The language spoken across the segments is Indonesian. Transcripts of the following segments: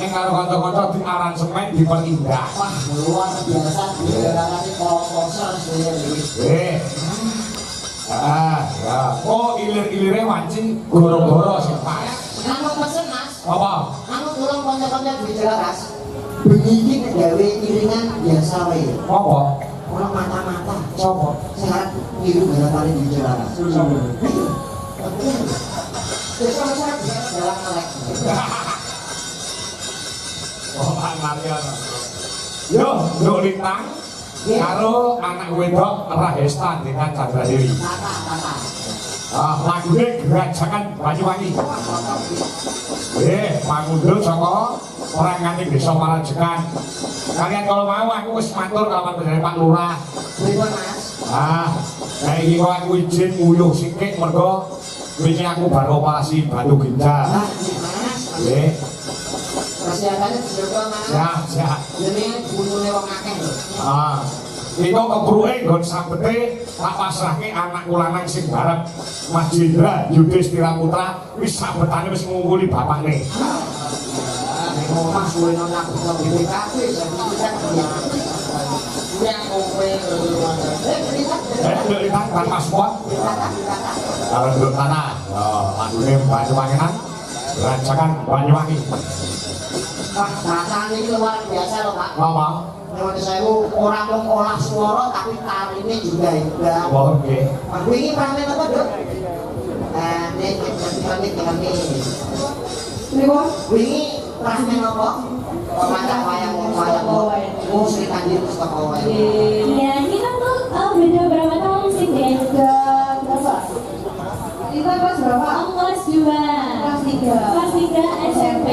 Yang karo kanca-kanca di aransemen diperindah. Wah, luar biasa. Dilarani kosong sendiri. Ya. Oh, ilir-ilire wancing goro-goro sing payah. Anu pesen Mas. Apa? Anu tulung kanca-kanca di Jelaras. Bengi gawe iringan biasa wae. Apa? Ora mata-mata. Sopo? Sehat niru balapane di Jelaras. Sopo? Terus saya jalan melek. Oh, Marian. Yo, Nduk Lintang. Karo anak wedok Rahesta dengan Chandra Dewi. Lagune Gerajakan Banyuwangi. Mangundul saka orang nganti desa Marajekan. Kalian kalau mau aku wis matur kalawan dari Pak Lurah. Pripun Mas? Iki kok aku izin nguyuh sithik mergo wingi aku baru operasi batu ginjal. Nggih. Persiapannya sudah Mas. Siap. Jenenge bunune wong akeh lho. Itu kebruke nggon sabete tak pasrahke anakku lanang sing barep Mas Jendra Yudhistira Putra wis sabetane wis ngungkuli bapakne. Nek omah suwe nang aku kok BPKB sertifikat ya. Kuwi kowe Nduk Lintang kan Mas Pot. Kalau nduk tanah, lagune Banyuwangenan Gerajakan Banyuwangi. Wah, rasane iki luar biasa loh, Pak. Apa? Nyuwun sewu, ora mung olah swara tapi tarine juga hebat. Oh, nggih. Wingi pamit apa, Dok? Nek pamit kami. Niku wingi pamit apa? Pemacak wayang Sri Kanjeng Pustaka Wayang. Ya, kita tuh beda berapa tahun sih deh? Berapa? Kita kelas berapa? Aku kelas 2. Kelas 3. Kelas 3 SMP.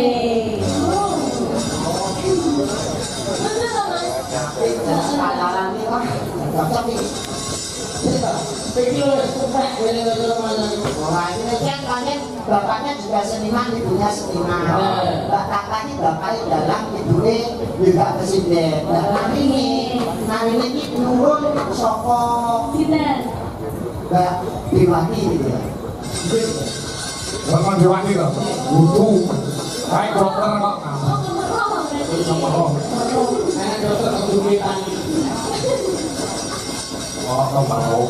Sekarang ini wah, cocok nih. Wah, ini kan kalian bapaknya juga seniman, ibunya seniman. Mbak kakaknya bapaknya dalang, ibunya juga presiden. Nah ini turun soko Mbak Dewati gitu ya. Mbak Dewati loh, butuh kayak dokter kok. Oh, mau.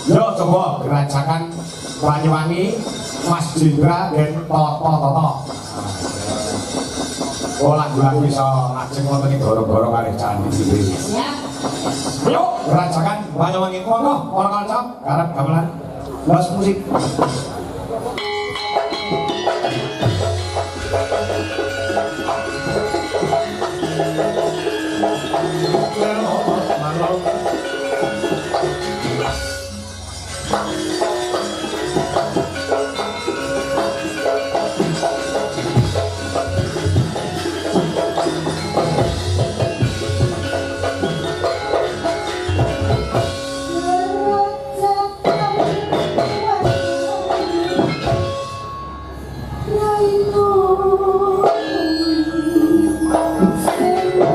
Yo coba Gerajakan Banyuwangi Mas Jendra dan Toto. Oh, lagu-lagu iso lajeng wonten ing goro-goro kalih candi iki. Siap. Yo Gerajakan Banyuwangi kono, para kanca garap gamelan. Los musik. Thank you.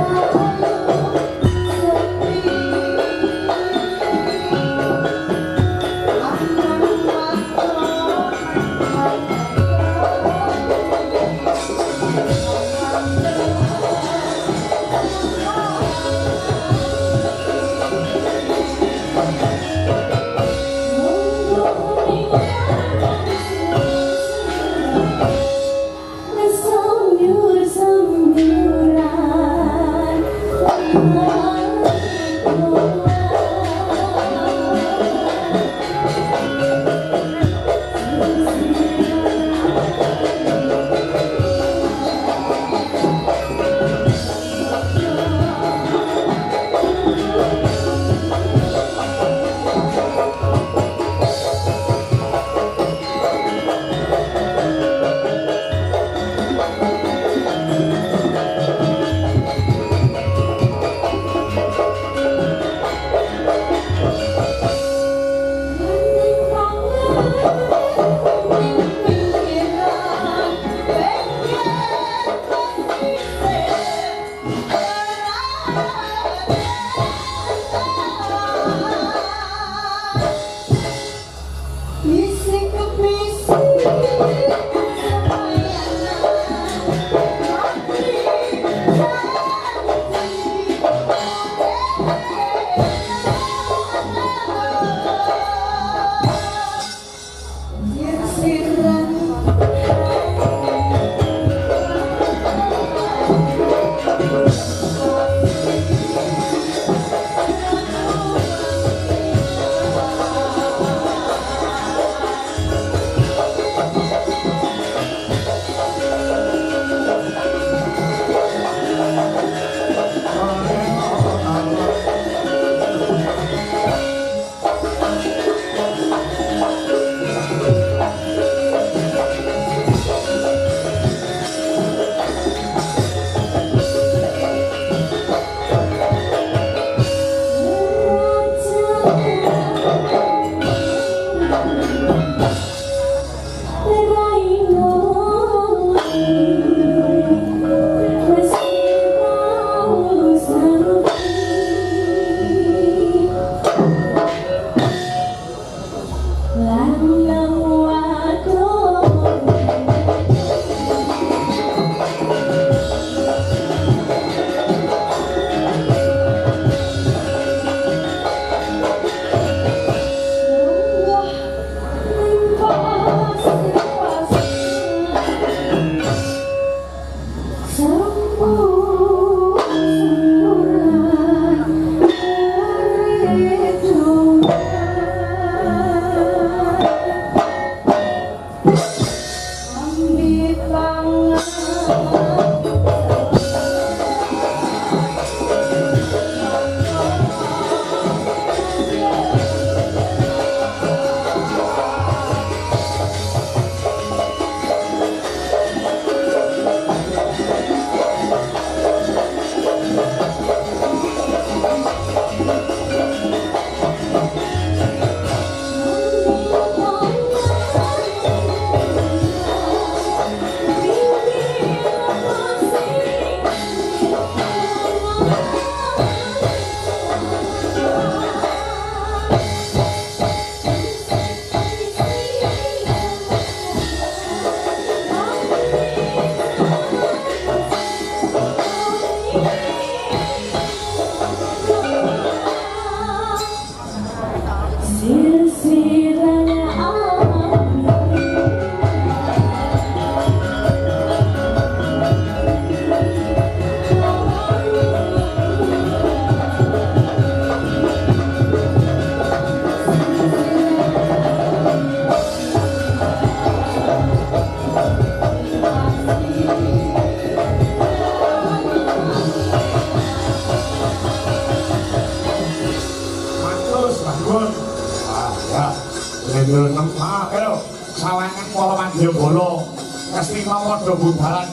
Budalan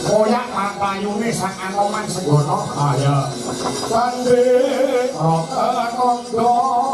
koyak marang playune sang Anoman Senggono. Ah ya. Sandhe roken kondo